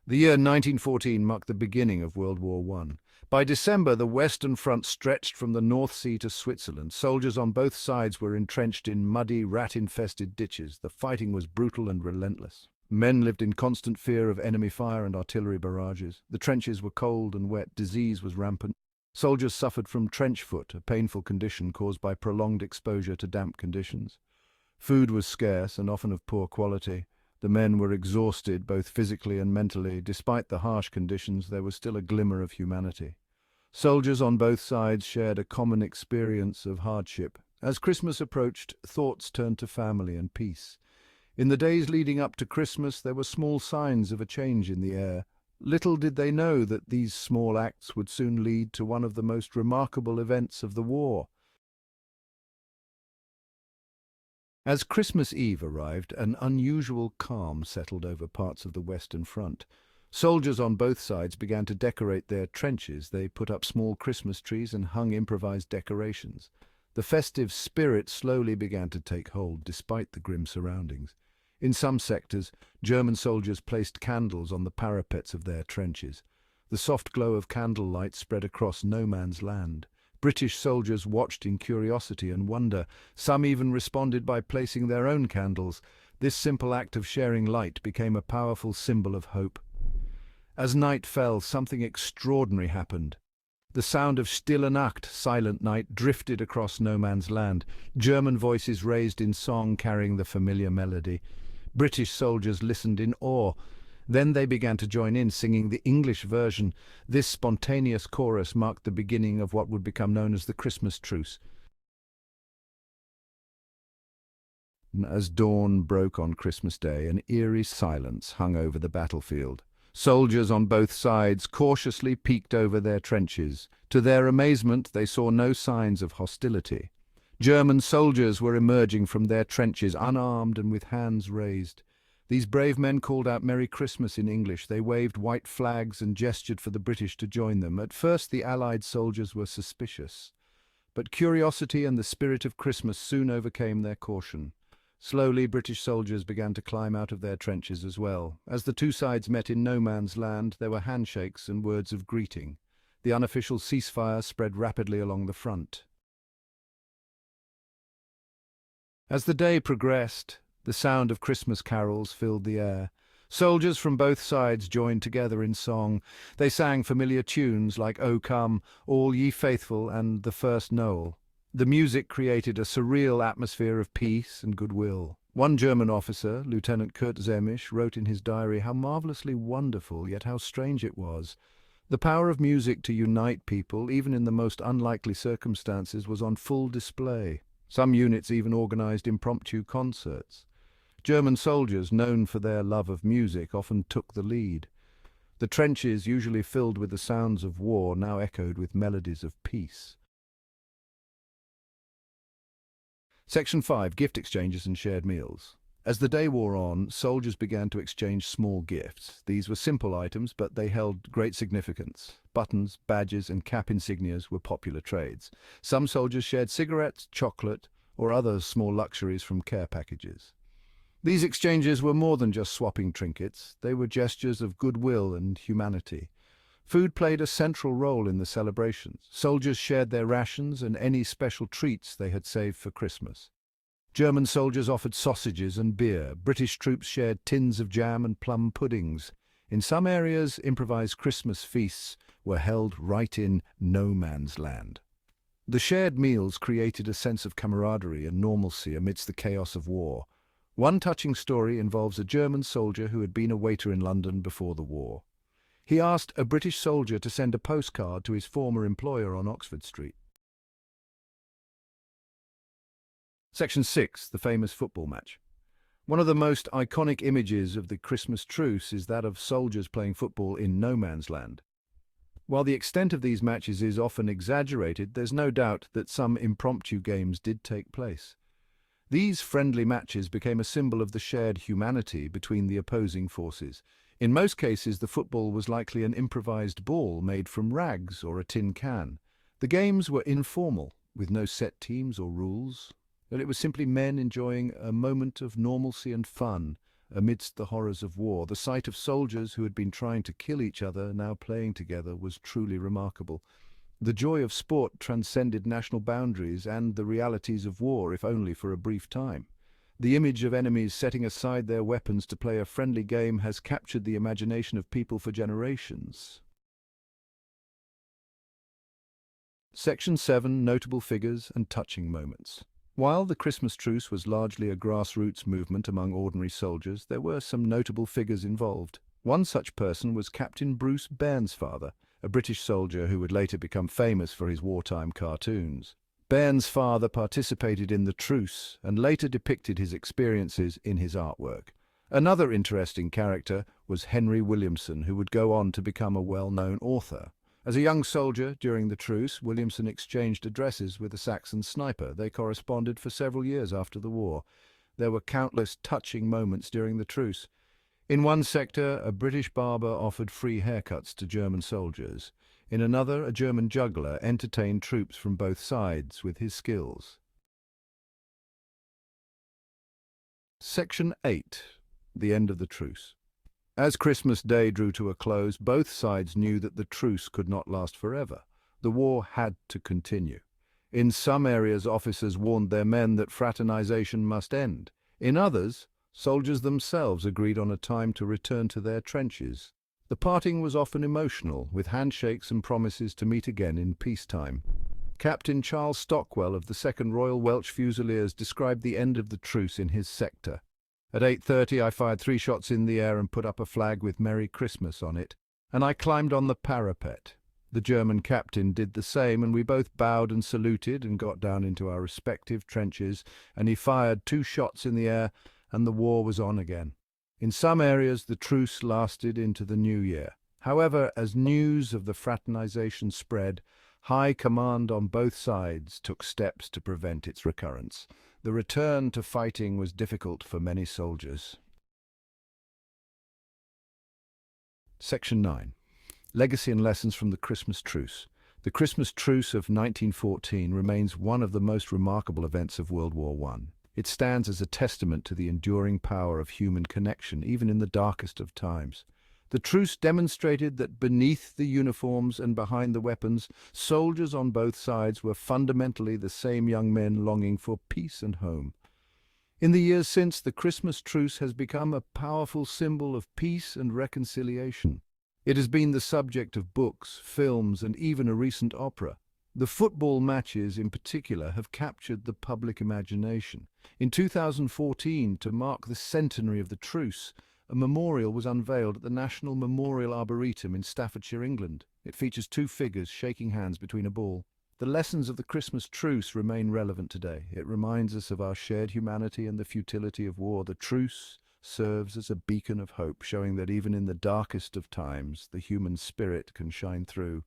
The year 1914 marked the beginning of World War I. By December, the Western Front stretched from the North Sea to Switzerland. Soldiers on both sides were entrenched in muddy, rat-infested ditches. The fighting was brutal and relentless. Men lived in constant fear of enemy fire and artillery barrages. The trenches were cold and wet. Disease was rampant. Soldiers suffered from trench foot, a painful condition caused by prolonged exposure to damp conditions. Food was scarce and often of poor quality. The men were exhausted, both physically and mentally. Despite the harsh conditions, there was still a glimmer of humanity. Soldiers on both sides shared a common experience of hardship. As Christmas approached, thoughts turned to family and peace. In the days leading up to Christmas, there were small signs of a change in the air. Little did they know that these small acts would soon lead to one of the most remarkable events of the war. As Christmas Eve arrived, an unusual calm settled over parts of the Western Front. Soldiers on both sides began to decorate their trenches. They put up small Christmas trees and hung improvised decorations. The festive spirit slowly began to take hold, despite the grim surroundings. In some sectors, German soldiers placed candles on the parapets of their trenches. The soft glow of candlelight spread across no man's land. British soldiers watched in curiosity and wonder. Some even responded by placing their own candles. This simple act of sharing light became a powerful symbol of hope. As night fell, something extraordinary happened. The sound of Stille Nacht, silent night, drifted across no man's land. German voices raised in song carrying the familiar melody. British soldiers listened in awe. Then they began to join in, singing the English version. This spontaneous chorus marked the beginning of what would become known as the Christmas Truce. As dawn broke on Christmas Day, an eerie silence hung over the battlefield. Soldiers on both sides cautiously peeked over their trenches. To their amazement, they saw no signs of hostility. German soldiers were emerging from their trenches, unarmed and with hands raised. These brave men called out Merry Christmas in English. They waved white flags and gestured for the British to join them. At first, the Allied soldiers were suspicious, but curiosity and the spirit of Christmas soon overcame their caution. Slowly, British soldiers began to climb out of their trenches as well. As the two sides met in no man's land, there were handshakes and words of greeting. The unofficial ceasefire spread rapidly along the front. As the day progressed, the sound of Christmas carols filled the air. Soldiers from both sides joined together in song. They sang familiar tunes like O Come, All Ye Faithful and The First Noel. The music created a surreal atmosphere of peace and goodwill. One German officer, Lieutenant Kurt Zemisch, wrote in his diary how marvelously wonderful, yet how strange it was. The power of music to unite people, even in the most unlikely circumstances, was on full display. Some units even organized impromptu concerts. German soldiers, known for their love of music, often took the lead. The trenches, usually filled with the sounds of war, now echoed with melodies of peace. Section 5. Gift exchanges and shared meals. As the day wore on, soldiers began to exchange small gifts. These were simple items, but they held great significance. Buttons, badges, and cap insignias were popular trades. Some soldiers shared cigarettes, chocolate, or other small luxuries from care packages. These exchanges were more than just swapping trinkets. They were gestures of goodwill and humanity. Food played a central role in the celebrations. Soldiers shared their rations and any special treats they had saved for Christmas. German soldiers offered sausages and beer. British troops shared tins of jam and plum puddings. In some areas, improvised Christmas feasts were held right in no man's land. The shared meals created a sense of camaraderie and normalcy amidst the chaos of war. One touching story involves a German soldier who had been a waiter in London before the war. He asked a British soldier to send a postcard to his former employer on Oxford Street. Section 6. The famous football match. One of the most iconic images of the Christmas Truce is that of soldiers playing football in no man's land. While the extent of these matches is often exaggerated, there's no doubt that some impromptu games did take place. These friendly matches became a symbol of the shared humanity between the opposing forces. In most cases, the football was likely an improvised ball made from rags or a tin can. The games were informal, with no set teams or rules, and it was simply men enjoying a moment of normalcy and fun amidst the horrors of war. The sight of soldiers who had been trying to kill each other now playing together was truly remarkable. The joy of sport transcended national boundaries and the realities of war, if only for a brief time. The image of enemies setting aside their weapons to play a friendly game has captured the imagination of people for generations. Section 7. Notable figures and touching moments. While the Christmas Truce was largely a grassroots movement among ordinary soldiers, there were some notable figures involved. One such person was Captain Bruce Bairnsfather, a British soldier who would later become famous for his wartime cartoons. Bairnsfather participated in the truce and later depicted his experiences in his artwork. Another interesting character was Henry Williamson, who would go on to become a well-known author. As a young soldier during the truce, Williamson exchanged addresses with a Saxon sniper. They corresponded for several years after the war. There were countless touching moments during the truce. In one sector, a British barber offered free haircuts to German soldiers. In another, a German juggler entertained troops from both sides with his skills. Section 8. The end of the truce. As Christmas Day drew to a close, both sides knew that the truce could not last forever. The war had to continue. In some areas, officers warned their men that fraternization must end. In others, soldiers themselves agreed on a time to return to their trenches. The parting was often emotional, with handshakes and promises to meet again in peacetime. Captain Charles Stockwell of the 2nd Royal Welsh Fusiliers described the end of the truce in his sector. At 8:30 I fired 3 shots in the air and put up a flag with Merry Christmas on it, and I climbed on the parapet. The German captain did the same, and we both bowed and saluted and got down into our respective trenches, and he fired 2 shots in the air, and the war was on again. In some areas the truce lasted into the new year. However, as news of the fraternization spread, high command on both sides took steps to prevent its recurrence. The return to fighting was difficult for many soldiers. Section 9. Legacy and lessons from the Christmas Truce. The Christmas Truce of 1914 remains one of the most remarkable events of World War I. It stands as a testament to the enduring power of human connection, even in the darkest of times. The truce demonstrated that beneath the uniforms and behind the weapons, soldiers on both sides were fundamentally the same young men longing for peace and home. In the years since, the Christmas Truce has become a powerful symbol of peace and reconciliation. It has been the subject of books, films, and even a recent opera. The football matches in particular have captured the public imagination. In 2014, to mark the centenary of the truce, a memorial was unveiled at the National Memorial Arboretum in Staffordshire, England. It features 2 figures shaking hands between a ball. The lessons of the Christmas Truce remain relevant today. It reminds us of our shared humanity and the futility of war. The truce serves as a beacon of hope, showing that even in the darkest of times, the human spirit can shine through.